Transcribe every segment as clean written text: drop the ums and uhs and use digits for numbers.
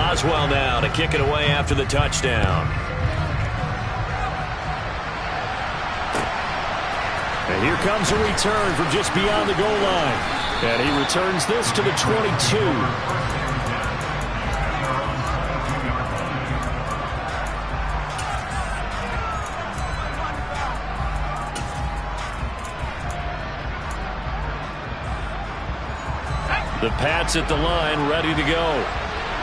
Boswell now to kick it away after the touchdown. And here comes a return from just beyond the goal line. And he returns this to the 22. The Pats at the line, ready to go.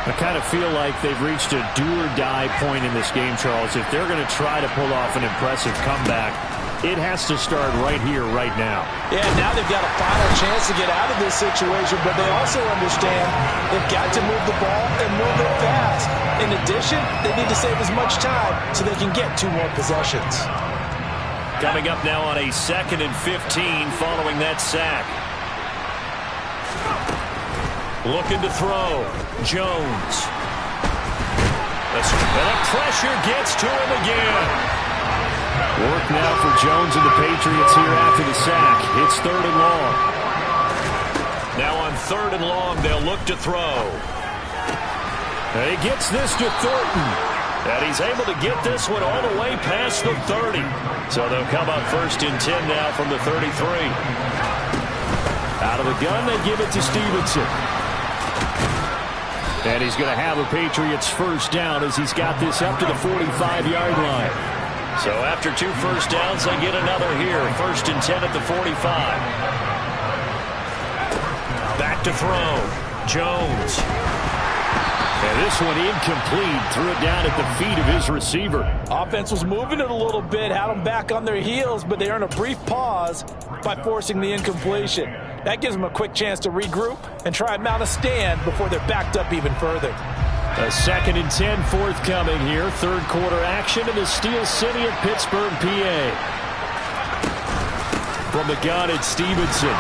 I kind of feel like they've reached a do-or-die point in this game, Charles. If they're going to try to pull off an impressive comeback, it has to start right here, right now. Yeah, now they've got a final chance to get out of this situation, but they also understand they've got to move the ball and move it fast. In addition, they need to save as much time so they can get 2 more possessions. Coming up now on a 2nd and 15 following that sack. Looking to throw. Jones. And the pressure gets to him again. Work now for Jones and the Patriots here after the sack. It's 3rd and long. Now on 3rd and long, they'll look to throw. And he gets this to Thornton. And he's able to get this one all the way past the 30. So they'll come up 1st and 10 now from the 33. Out of the gun, they give it to Stevenson. And he's going to have a Patriots first down as he's got this up to the 45-yard line. So after 2 first downs, they get another here. 1st and 10 at the 45. Back to throw. Jones. And this one incomplete. Threw it down at the feet of his receiver. Offense was moving it a little bit, had them back on their heels, but they earn a brief pause by forcing the incompletion. That gives them a quick chance to regroup and try and mount a stand before they're backed up even further. A 2nd and 10 forthcoming here. 3rd quarter action in the Steel City of Pittsburgh, PA. From the gun, it's Stevenson.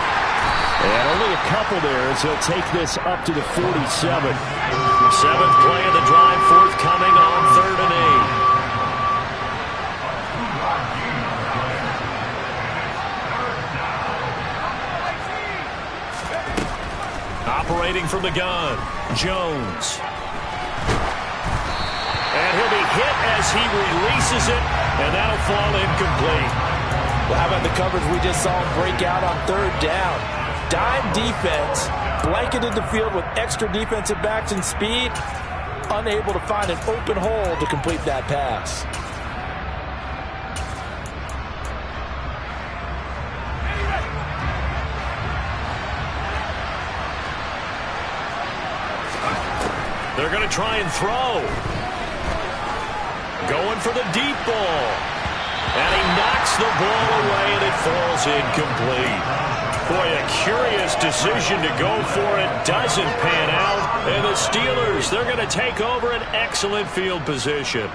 And only a couple there as he'll take this up to the 47. 7th play of the drive forthcoming on 3rd and 8. Operating from the gun, Jones. And he'll be hit as he releases it, and that'll fall incomplete. Well, how about the coverage we just saw him break out on 3rd down? Dime defense, blanketed the field with extra defensive backs and speed, unable to find an open hole to complete that pass. They're going to try and throw. Going for the deep ball. And he knocks the ball away, and it falls incomplete. Boy, a curious decision to go for it. Doesn't pan out. And the Steelers, they're going to take over an excellent field position.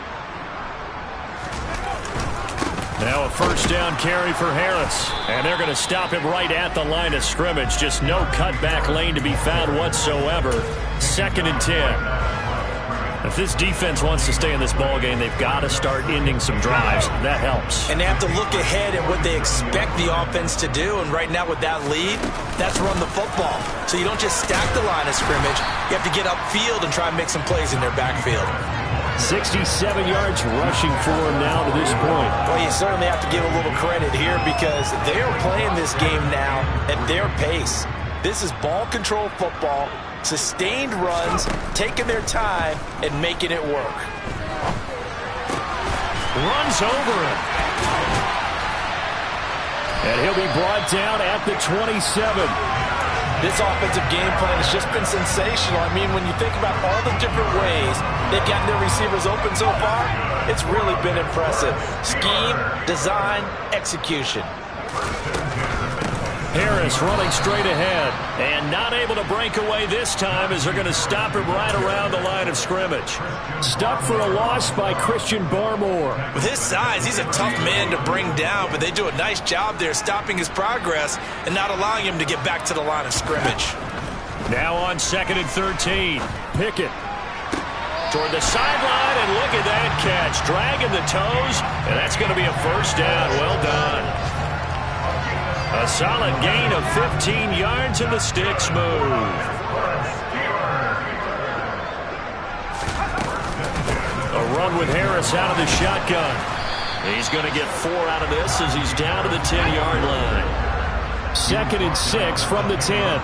Now a first down carry for Harris. And they're going to stop him right at the line of scrimmage. Just no cutback lane to be found whatsoever. 2nd and 10. If this defense wants to stay in this ballgame, they've got to start ending some drives. That helps. And they have to look ahead at what they expect the offense to do. And right now with that lead, that's run the football. So you don't just stack the line of scrimmage. You have to get upfield and try and make some plays in their backfield. 67 yards rushing for him now to this point. Well, you certainly have to give a little credit here because they are playing this game now at their pace. This is ball control football. Sustained runs, taking their time, and making it work. Runs over him. And he'll be brought down at the 27. This offensive game plan has just been sensational. I mean, when you think about all the different ways they've gotten their receivers open so far, it's really been impressive. Scheme, design, execution. Harris running straight ahead and not able to break away this time as they're going to stop him right around the line of scrimmage. Stuck for a loss by Christian Barmore. With his size, he's a tough man to bring down, but they do a nice job there stopping his progress and not allowing him to get back to the line of scrimmage. Now on 2nd and 13. Pickett toward the sideline, and look at that catch. Dragging the toes, and that's going to be a first down. Well done. A solid gain of 15 yards, and the sticks move. going with Harris out of the shotgun. He's going to get 4 out of this as he's down to the 10-yard line. 2nd and 6 from the 10.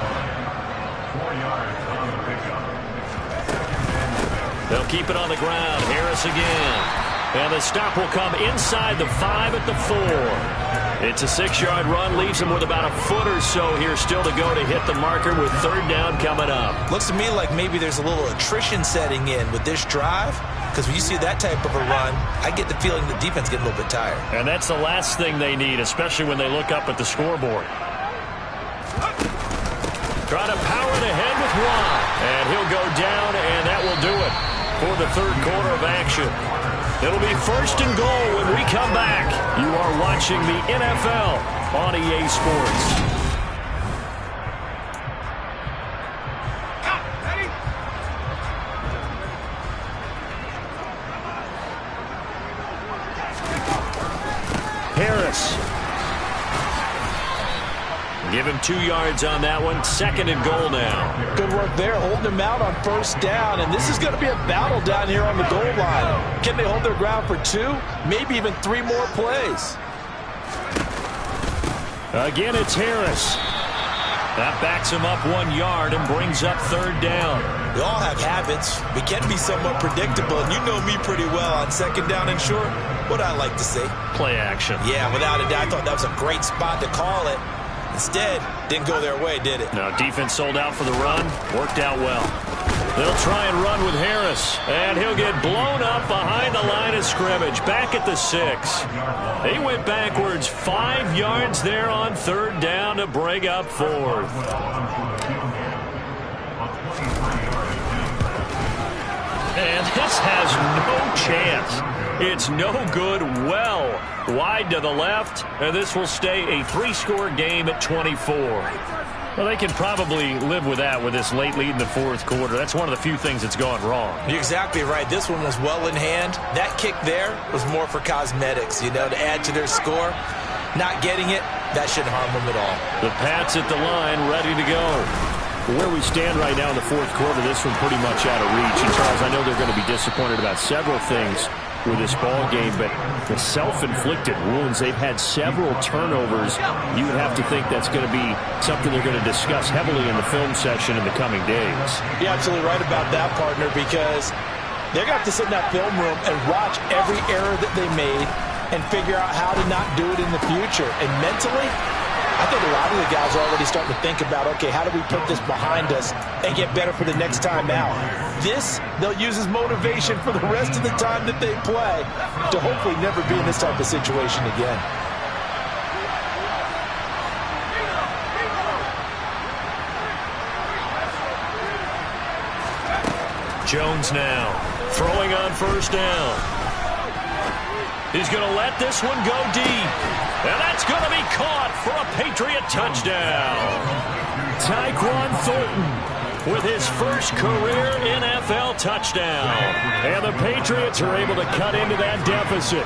They'll keep it on the ground. Harris again. And the stop will come inside the 5 at the 4. It's a 6-yard run. Leaves him with about a foot or so here still to go to hit the marker with 3rd down coming up. Looks to me like maybe there's a little attrition setting in with this drive. Because when you see that type of a run, I get the feeling the defense getting a little bit tired. And that's the last thing they need, especially when they look up at the scoreboard. Trying to power it ahead with Watt. And he'll go down, and that will do it for the 3rd quarter of action. It'll be 1st and goal when we come back. You are watching the NFL on EA Sports. Harris. Give him 2 yards on that one. 2nd and goal now. Good work there, holding him out on 1st down. And this is going to be a battle down here on the goal line. Can they hold their ground for 2, maybe even 3 more plays? Again, it's Harris. That backs him up 1 yard and brings up 3rd down. We all have habits. We can be somewhat predictable, and you know me pretty well on 2nd down and short. What I like to see. Play action. Yeah, without a doubt. I thought that was a great spot to call it. Instead, didn't go their way, did it? No, defense sold out for the run. Worked out well. They'll try and run with Harris. And he'll get blown up behind the line of scrimmage. Back at the 6. He went backwards 5 yards there on 3rd down to bring up 4th. And this has no chance. It's no good. Well wide to the left, and this will stay a 3-score game at 24. Well, they can probably live with that with this late lead in the 4th quarter. That's one of the few things that's gone wrong. You're exactly right. This one was well in hand. That kick there was more for cosmetics, you know, to add to their score. Not getting it, that shouldn't harm them at all. The Pats at the line, ready to go. Where we stand right now in the 4th quarter, this one pretty much out of reach. And Charles, I know they're going to be disappointed about several things with this ball game, but the self-inflicted wounds, they've had several turnovers. You would have to think that's going to be something they're going to discuss heavily in the film session in the coming days. You're absolutely right about that, partner, because they're going to have to sit in that film room and watch every error that they made and figure out how to not do it in the future. And mentally, I think a lot of the guys are already starting to think about, okay, how do we put this behind us and get better for the next time out? This, they'll use as motivation for the rest of the time that they play to hopefully never be in this type of situation again. Jones now throwing on 1st down. He's going to let this one go deep. And that's going to be caught for a Patriot touchdown. Tyquan Thornton with his first career NFL touchdown. And the Patriots are able to cut into that deficit.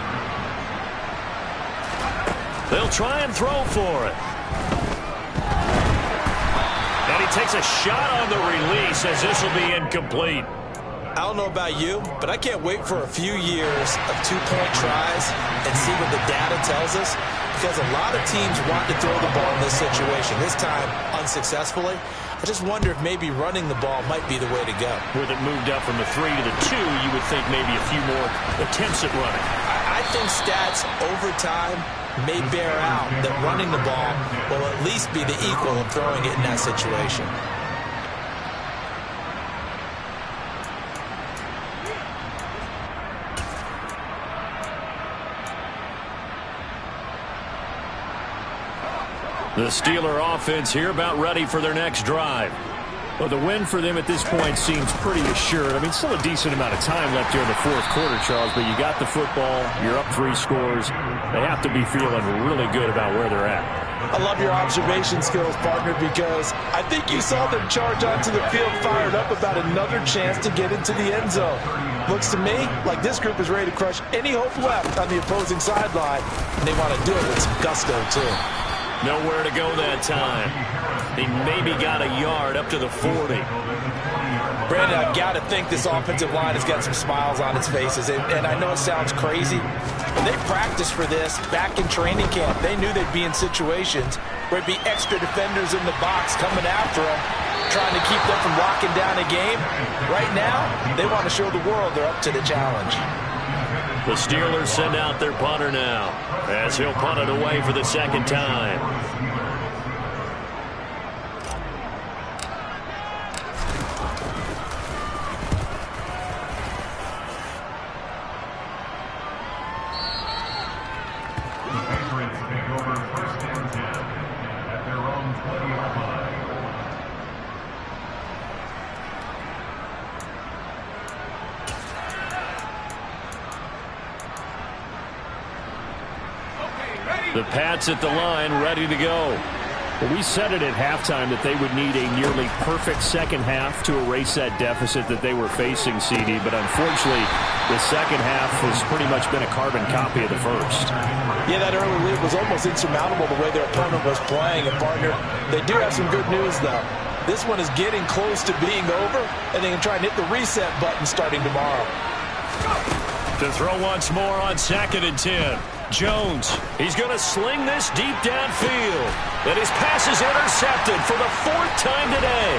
They'll try and throw for it. And he takes a shot on the release as this will be incomplete. I don't know about you, but I can't wait for a few years of 2-point tries and see what the data tells us, because a lot of teams want to throw the ball in this situation, this time unsuccessfully. I just wonder if maybe running the ball might be the way to go. With it moved up from the 3 to the 2, you would think maybe a few more attempts at running. I think stats over time may bear out that running the ball will at least be the equal of throwing it in that situation. The Steeler offense here about ready for their next drive. Well, the win for them at this point seems pretty assured. I mean, still a decent amount of time left here in the 4th quarter, Charles, but you got the football, you're up 3 scores. They have to be feeling really good about where they're at. I love your observation skills, partner, because I think you saw them charge onto the field fired up about another chance to get into the end zone. Looks to me like this group is ready to crush any hope left on the opposing sideline, and they want to do it with some gusto, too. Nowhere to go that time. He maybe got a yard up to the 40. Brandon, I've got to think this offensive line has got some smiles on its faces. And I know it sounds crazy, but they practiced for this back in training camp. They knew they'd be in situations where it'd be extra defenders in the box coming after them, trying to keep them from locking down a game. Right now, they want to show the world they're up to the challenge. The Steelers send out their punter now, as he'll punt it away for the second time. The Pats at the line, ready to go. Well, we said it at halftime that they would need a nearly perfect second half to erase that deficit that they were facing, CD. But unfortunately, the second half has pretty much been a carbon copy of the first. Yeah, that early lead was almost insurmountable the way their opponent was playing. And, partner, they do have some good news, though. This one is getting close to being over, and they can try and hit the reset button starting tomorrow. To throw once more on 2nd and 10. Jones, he's going to sling this deep downfield. And his pass is intercepted for the 4th time today.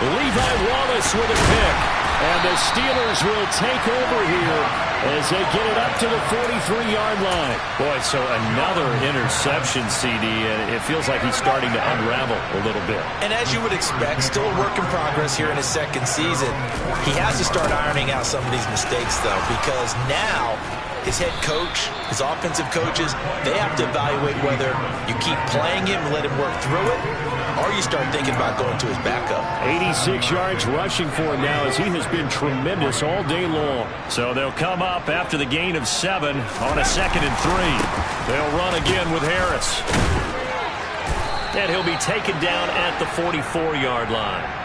Levi Wallace with a pick. And the Steelers will take over here as they get it up to the 43-yard line. Boy, so another interception, CD, and it feels like he's starting to unravel a little bit. And as you would expect, still a work in progress here in his second season. He has to start ironing out some of these mistakes, though, because now his head coach, his offensive coaches, they have to evaluate whether you keep playing him and let him work through it, or you start thinking about going to his backup. 86 yards rushing for him now as he has been tremendous all day long. So they'll come up after the gain of 7 on a 2nd and 3. They'll run again with Harris. And he'll be taken down at the 44-yard line.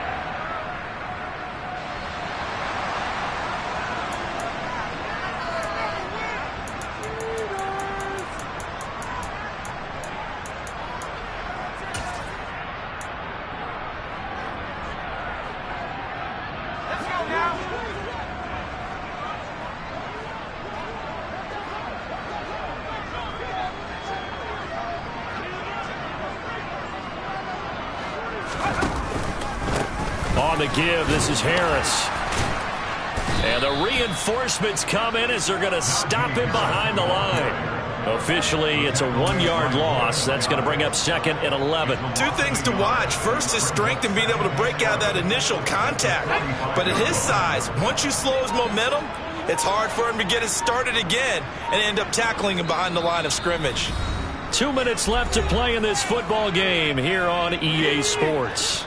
On the give, this is Harris. And the reinforcements come in as they're going to stop him behind the line. Officially, it's a 1-yard loss. That's going to bring up 2nd and 11. Two things to watch. First, his strength in being able to break out that initial contact. But at his size, once you slow his momentum, it's hard for him to get it started again and end up tackling him behind the line of scrimmage. 2 minutes left to play in this football game here on EA Sports.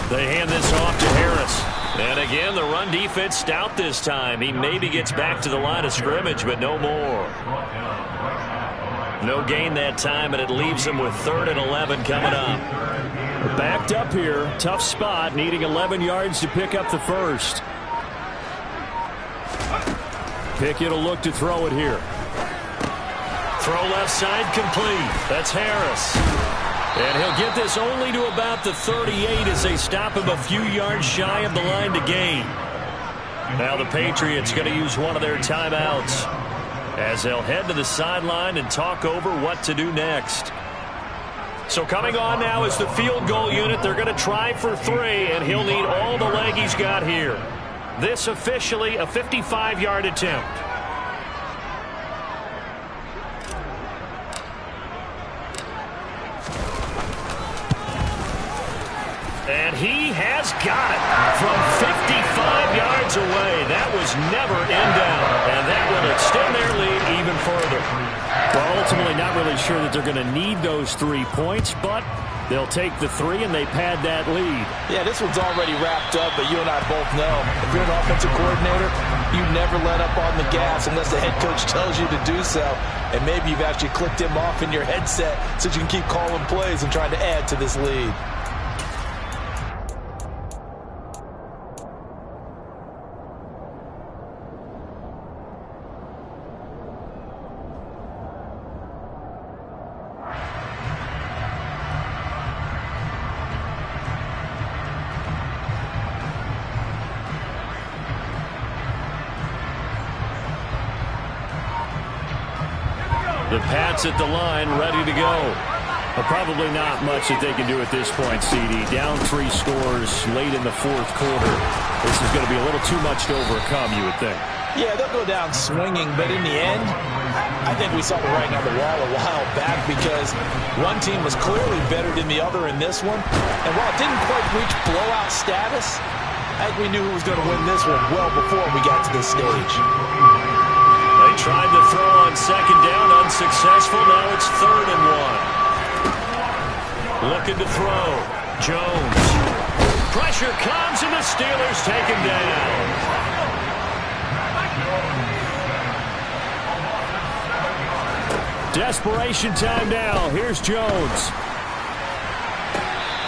They hand this off to Harris. And again, the run defense stout this time. He maybe gets back to the line of scrimmage, but no more. No gain that time, and it leaves him with 3rd and 11 coming up. Backed up here. Tough spot, needing 11 yards to pick up the first. Pickett will look to throw it here. Throw left side complete. That's Harris. And he'll get this only to about the 38 as they stop him a few yards shy of the line to gain. Now the Patriots going to use one of their timeouts as they'll head to the sideline and talk over what to do next. So coming on now is the field goal unit. They're going to try for 3, and he'll need all the leg he's got here. This officially a 55-yard attempt. And he has got it from 55 yards away. That was never in doubt, and that will extend their lead even further. Well, ultimately not really sure that they're going to need those 3 points, but they'll take the 3 and they pad that lead. Yeah, this one's already wrapped up, but you and I both know if you're an offensive coordinator, you never let up on the gas unless the head coach tells you to do so. And maybe you've actually clicked him off in your headset so you can keep calling plays and trying to add to this lead. The Pats at the line, ready to go. But probably not much that they can do at this point, CD. Down 3 scores late in the fourth quarter. This is going to be a little too much to overcome, you would think. Yeah, they'll go down swinging, but in the end, I think we saw the writing on the wall a while back because one team was clearly better than the other in this one. And while it didn't quite reach blowout status, I think we knew who was going to win this one well before we got to this stage. They tried to throw on second down, unsuccessful. Now it's 3rd and 1. Looking to throw. Jones. Pressure comes, and the Steelers take him down. Desperation time now. Here's Jones.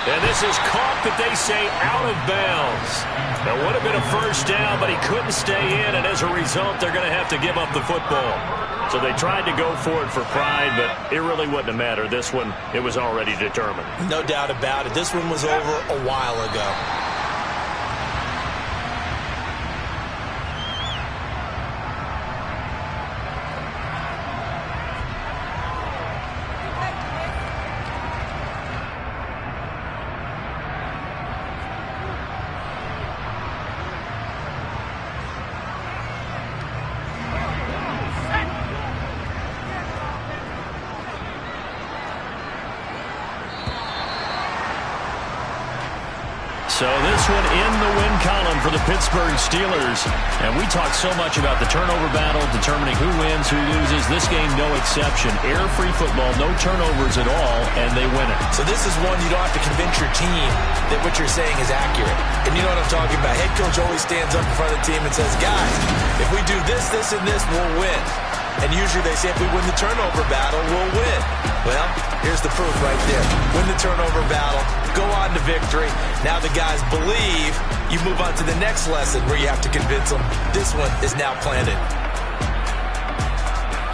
And this is caught, but they say out of bounds. That would have been a first down, but he couldn't stay in, and as a result, they're going to have to give up the football. So they tried to go for it for pride, but it really wouldn't have mattered. This one, it was already determined. No doubt about it. This one was over a while ago. So this one in the win column for the Pittsburgh Steelers. And we talked so much about the turnover battle, determining who wins, who loses. This game, no exception. Air-free football, no turnovers at all, and they win it. So this is one you don't have to convince your team that what you're saying is accurate. And you know what I'm talking about. Head coach always stands up in front of the team and says, guys, if we do this, this, and this, we'll win. And usually they say if we win the turnover battle, we'll win. Well, here's the proof right there. Win the turnover battle, go on to victory. Now the guys believe. You move on to the next lesson where you have to convince them this one is now planted.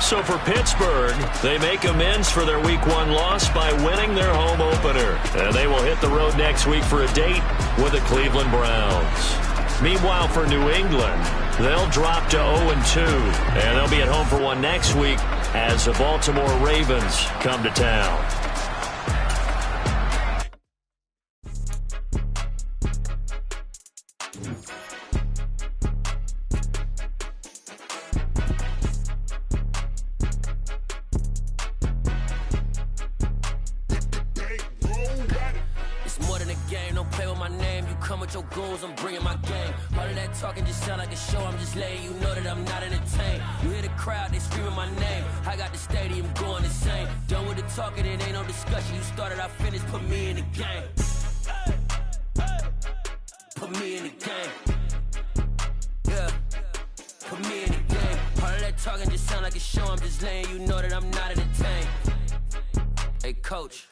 So for Pittsburgh, they make amends for their Week 1 loss by winning their home opener. And they will hit the road next week for a date with the Cleveland Browns. Meanwhile, for New England, they'll drop to 0-2, and they'll be at home for one next week as the Baltimore Ravens come to town. It's more than a game, don't play with my name. You come with your goons, I'm bringing my game. All of that talking just sound like a show. I'm just letting you know that I'm not entertained. You hear the crowd, they screaming my name. I got the stadium going insane. Done with the talking, it ain't no discussion. You started, I finished, put me in the game. Put me in the game. Yeah, put me in the game. All of that talking just sound like a show. I'm just letting you know that I'm not entertained. Hey, coach.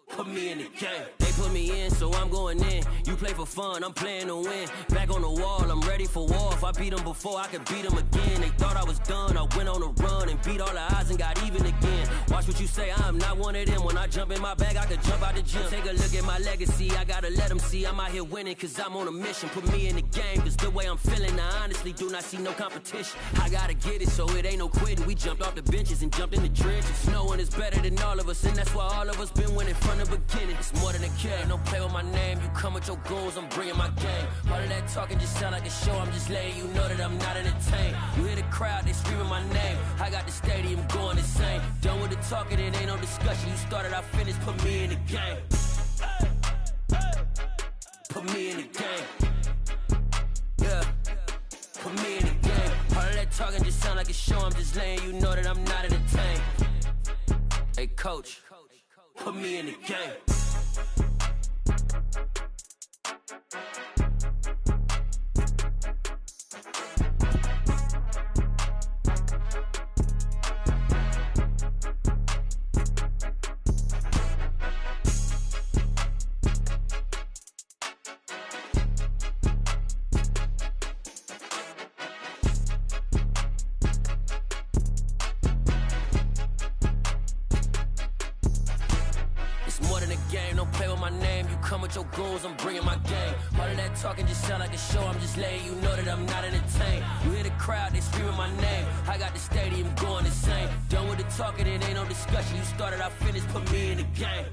Put me in the game. They put me in, so I'm going in. You play for fun, I'm playing to win. Back on the wall, I'm ready for war. If I beat them before, I could beat them again. They thought I was done, I went on a run and beat all the odds and got even again. Watch what you say, I'm not one of them. When I jump in my bag, I could jump out the gym. Take a look at my legacy, I gotta let them see I'm out here winning, cause I'm on a mission. Put me in the game, cause the way I'm feeling, I honestly do not see no competition. I gotta get it, so it ain't no quitting. We jumped off the benches and jumped in the trenches. No one is better than all of us, and that's why all of us been winning from the beginning. It's more than a game, don't play with my name. You come with your goons, I'm bringing my game. All of that talking just sound like a show. I'm just letting you know that I'm not entertained. You hear the crowd, they screaming my name. I got the stadium going insane. Done with the talking, it ain't no discussion. You started, I finished, put me in the game. Put me in the game. Yeah, put me in the game. All of that talking just sound like a show. I'm just letting you know that I'm not entertained. Hey, coach. Put me in the game. play with my name, you come with your goons, I'm bringing my game. All of that talking just sound like a show, I'm just letting you know that I'm not entertained. You hear the crowd, they screaming my name, I got the stadium going insane. Done with the talking, it ain't no discussion. You started, I finished, put me in the game.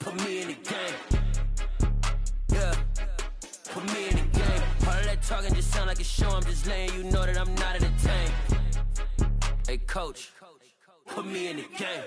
Put me in the game. Yeah, put me in the game. All of that talking just sound like a show, I'm just letting you know that I'm not entertained. Hey coach, put me in the game.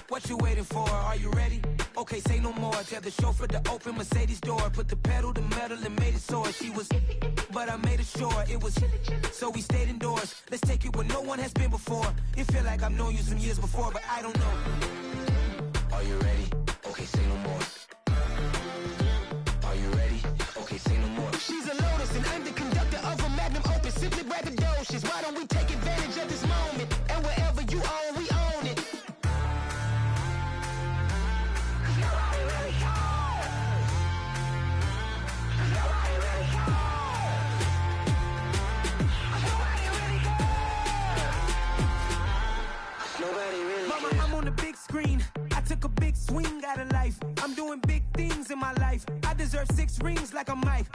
What you waiting for? Are you ready? Okay, say no more. Tell the chauffeur to open Mercedes door. Put the pedal to metal and made it soar. She was, but I made it sure it was. So we stayed indoors. Let's take it where no one has been before. It feel like I've known you some years before, but I don't know. Are you ready? Okay, say no more. Are you ready? Okay, say no more. She's a Lotus and I'm the conductor of a Magnum Opus. Simply braggadocious. Why don't we take advantage of this moment? And wherever you own, we own it. Screen. I took a big swing out of life. I'm doing big things in my life. I deserve 6 rings like a Mike.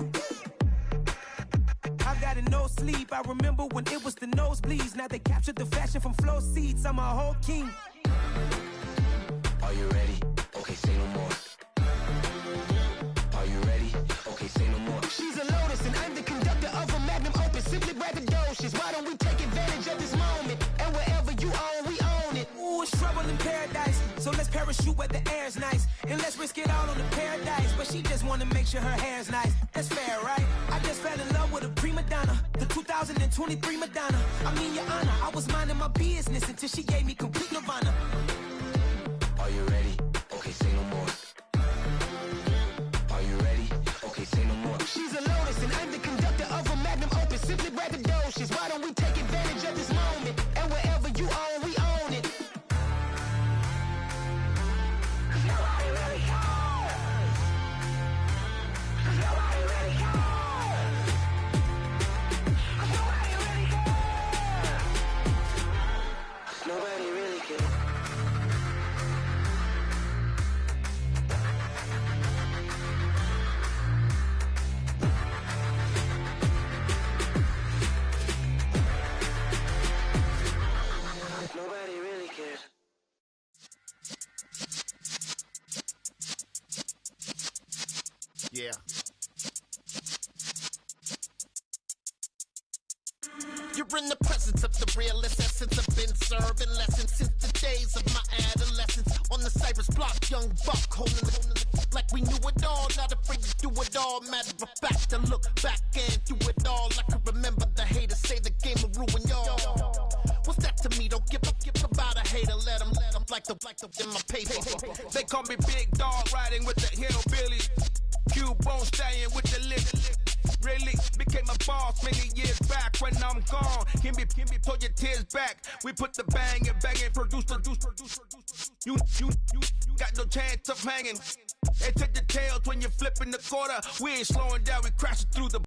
I got a no sleep. I remember when it was the nosebleeds. Now they captured the fashion from flow seats. I'm a whole king. Are you ready? Okay, say no more. Are you ready? Okay, say no more. She's a Lotus and I'm the conductor of a Magnum Opus. Simply braggadocious. Why don't we take advantage of this moment? And wherever you own, we own it. Ooh, it's trouble in paradise. So let's parachute where the air's nice. And let's risk it all on the paradise. But she just wanna make sure her hair's nice. That's fair, right? I just fell in love with a prima donna. The 2023 Madonna. I mean, your honor, I was minding my business until she gave me complete nirvana. Are you ready? Okay, say no more. Are you ready? Okay, say no more. She's a Lotus and I'm the conductor of a Magnum Opus. Simply braggadocious. Why don't we take advantage of this moment? And wherever you own, we own it. Nobody really cares. Nobody really cares. Yeah. You're in the presence of the realest essence. I've been serving lessons since the days of my adolescence. On the Cypress block, young buck holding the like we knew it all. Not afraid to do it all. Matter of fact, to look back and do it all. I can remember the haters say the game will ruin y'all. What's that to me? Don't give about a hater. Let them like the in my paper. They call me Big Dog, riding with the hillbillies. Cubone staying with the lick. Really became a boss many years back. When I'm gone, can be pull your tears back. We put the bang and produce. You got no chance of hanging. They take the tails when you're flipping the quarter. We ain't slowing down, we crashing through the